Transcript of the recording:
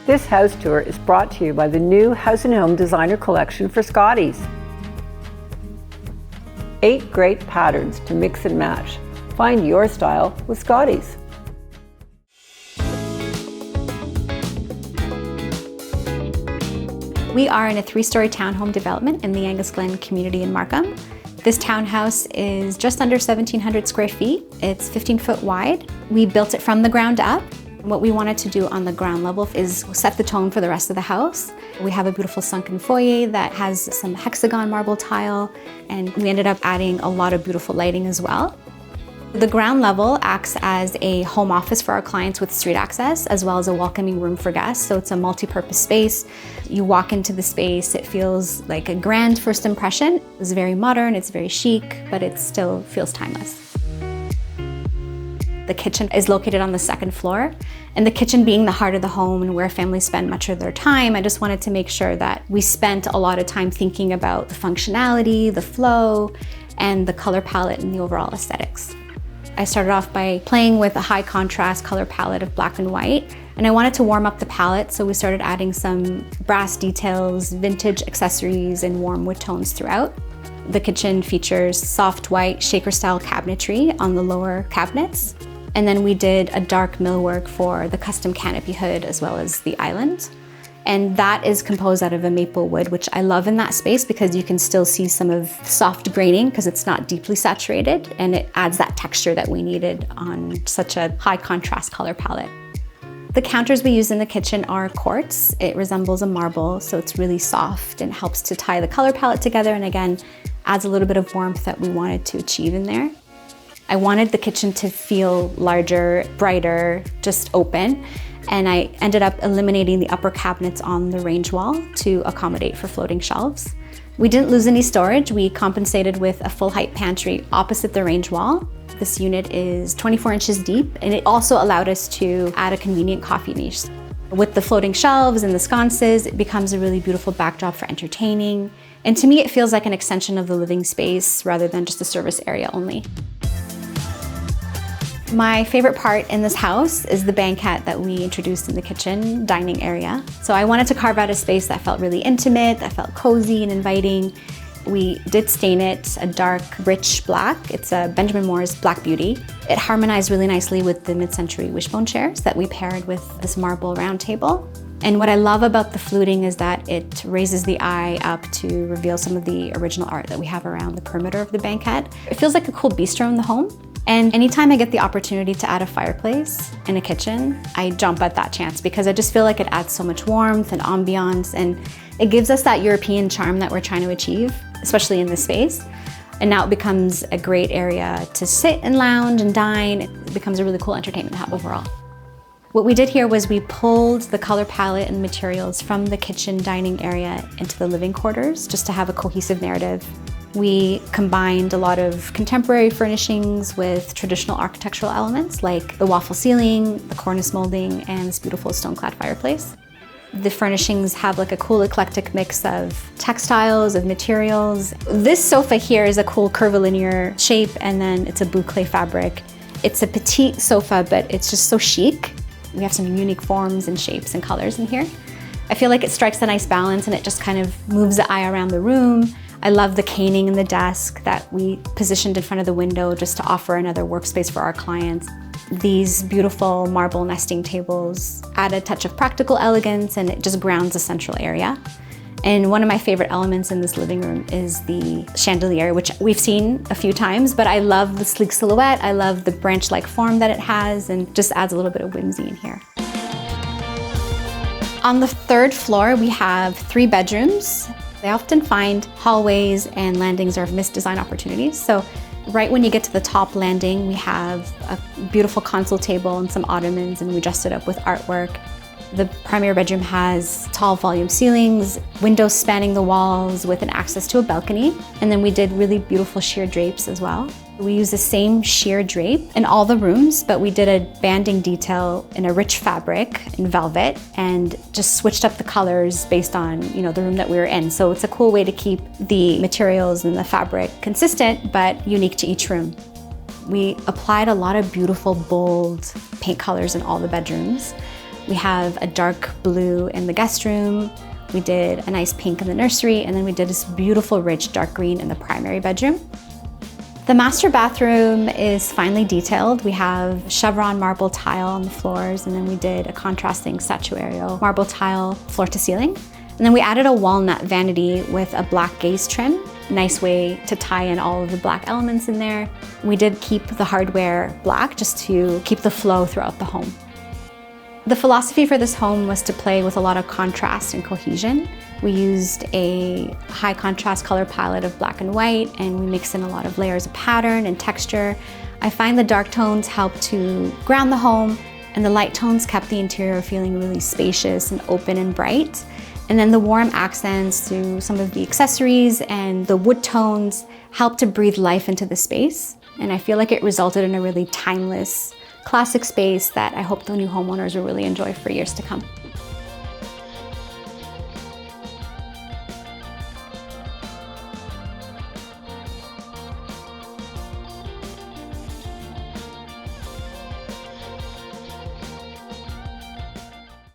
This house tour is brought to you by the new House & Home Designer Collection for Scotties. 8 great patterns to mix and match. Find your style with Scotties. We are in a 3-story townhome development in the Angus Glen community in Markham. This townhouse is just under 1,700 square feet. It's 15 foot wide. We built it from the ground up. What we wanted to do on the ground level is set the tone for the rest of the house. We have a beautiful sunken foyer that has some hexagon marble tile, and we ended up adding a lot of beautiful lighting as well. The ground level acts as a home office for our clients with street access, as well as a welcoming room for guests. So it's a multi-purpose space. You walk into the space, it feels like a grand first impression. It's very modern, it's very chic, but it still feels timeless. The kitchen is located on the 2nd floor, and the kitchen being the heart of the home and where families spend much of their time, I just wanted to make sure that we spent a lot of time thinking about the functionality, the flow, and the color palette and the overall aesthetics. I started off by playing with a high contrast color palette of black and white, and I wanted to warm up the palette, so we started adding some brass details, vintage accessories, and warm wood tones throughout. The kitchen features soft white shaker-style cabinetry on the lower cabinets. And then we did a dark millwork for the custom canopy hood as well as the island. And that is composed out of a maple wood, which I love in that space because you can still see some of soft graining because it's not deeply saturated, and it adds that texture that we needed on such a high contrast color palette. The counters we use in the kitchen are quartz. It resembles a marble, so it's really soft and helps to tie the color palette together, and again, adds a little bit of warmth that we wanted to achieve in there. I wanted the kitchen to feel larger, brighter, just open, and I ended up eliminating the upper cabinets on the range wall to accommodate for floating shelves. We didn't lose any storage. We compensated with a full height pantry opposite the range wall. This unit is 24 inches deep, and it also allowed us to add a convenient coffee niche. With the floating shelves and the sconces, it becomes a really beautiful backdrop for entertaining. And to me, it feels like an extension of the living space rather than just a service area only. My favorite part in this house is the banquette that we introduced in the kitchen dining area. So I wanted to carve out a space that felt really intimate, that felt cozy and inviting. We did stain it a dark, rich black. It's a Benjamin Moore's Black Beauty. It harmonized really nicely with the mid-century wishbone chairs that we paired with this marble round table. And what I love about the fluting is that it raises the eye up to reveal some of the original art that we have around the perimeter of the banquette. It feels like a cool bistro in the home. And anytime I get the opportunity to add a fireplace in a kitchen, I jump at that chance because I just feel like it adds so much warmth and ambiance, and it gives us that European charm that we're trying to achieve, especially in this space. And now it becomes a great area to sit and lounge and dine. It becomes a really cool entertainment hub overall. What we did here was we pulled the color palette and materials from the kitchen dining area into the living quarters just to have a cohesive narrative. We combined a lot of contemporary furnishings with traditional architectural elements like the waffle ceiling, the cornice molding, and this beautiful stone-clad fireplace. The furnishings have like a cool eclectic mix of textiles, of materials. This sofa here is a cool curvilinear shape, and then it's a boucle fabric. It's a petite sofa, but it's just so chic. We have some unique forms and shapes and colors in here. I feel like it strikes a nice balance, and it just kind of moves the eye around the room. I love the caning in the desk that we positioned in front of the window just to offer another workspace for our clients. These beautiful marble nesting tables add a touch of practical elegance, and it just grounds the central area. And one of my favorite elements in this living room is the chandelier, which we've seen a few times, but I love the sleek silhouette. I love the branch-like form that it has, and just adds a little bit of whimsy in here. On the 3rd floor, we have 3 bedrooms. I often find hallways and landings are missed design opportunities. So right when you get to the top landing, we have a beautiful console table and some ottomans, and we dressed it up with artwork. The primary bedroom has tall volume ceilings, windows spanning the walls with an access to a balcony. And then we did really beautiful sheer drapes as well. We use the same sheer drape in all the rooms, but we did a banding detail in a rich fabric in velvet and just switched up the colors based on, the room that we were in. So it's a cool way to keep the materials and the fabric consistent, but unique to each room. We applied a lot of beautiful, bold paint colors in all the bedrooms. We have a dark blue in the guest room. We did a nice pink in the nursery, and then we did this beautiful rich dark green in the primary bedroom. The master bathroom is finely detailed. We have chevron marble tile on the floors, and then we did a contrasting statuario marble tile floor to ceiling. And then we added a walnut vanity with a black gaze trim. Nice way to tie in all of the black elements in there. We did keep the hardware black just to keep the flow throughout the home. The philosophy for this home was to play with a lot of contrast and cohesion. We used a high contrast color palette of black and white, and we mixed in a lot of layers of pattern and texture. I find the dark tones help to ground the home, and the light tones kept the interior feeling really spacious and open and bright. And then the warm accents through some of the accessories and the wood tones helped to breathe life into the space. And I feel like it resulted in a really timeless, classic space that I hope the new homeowners will really enjoy for years to come.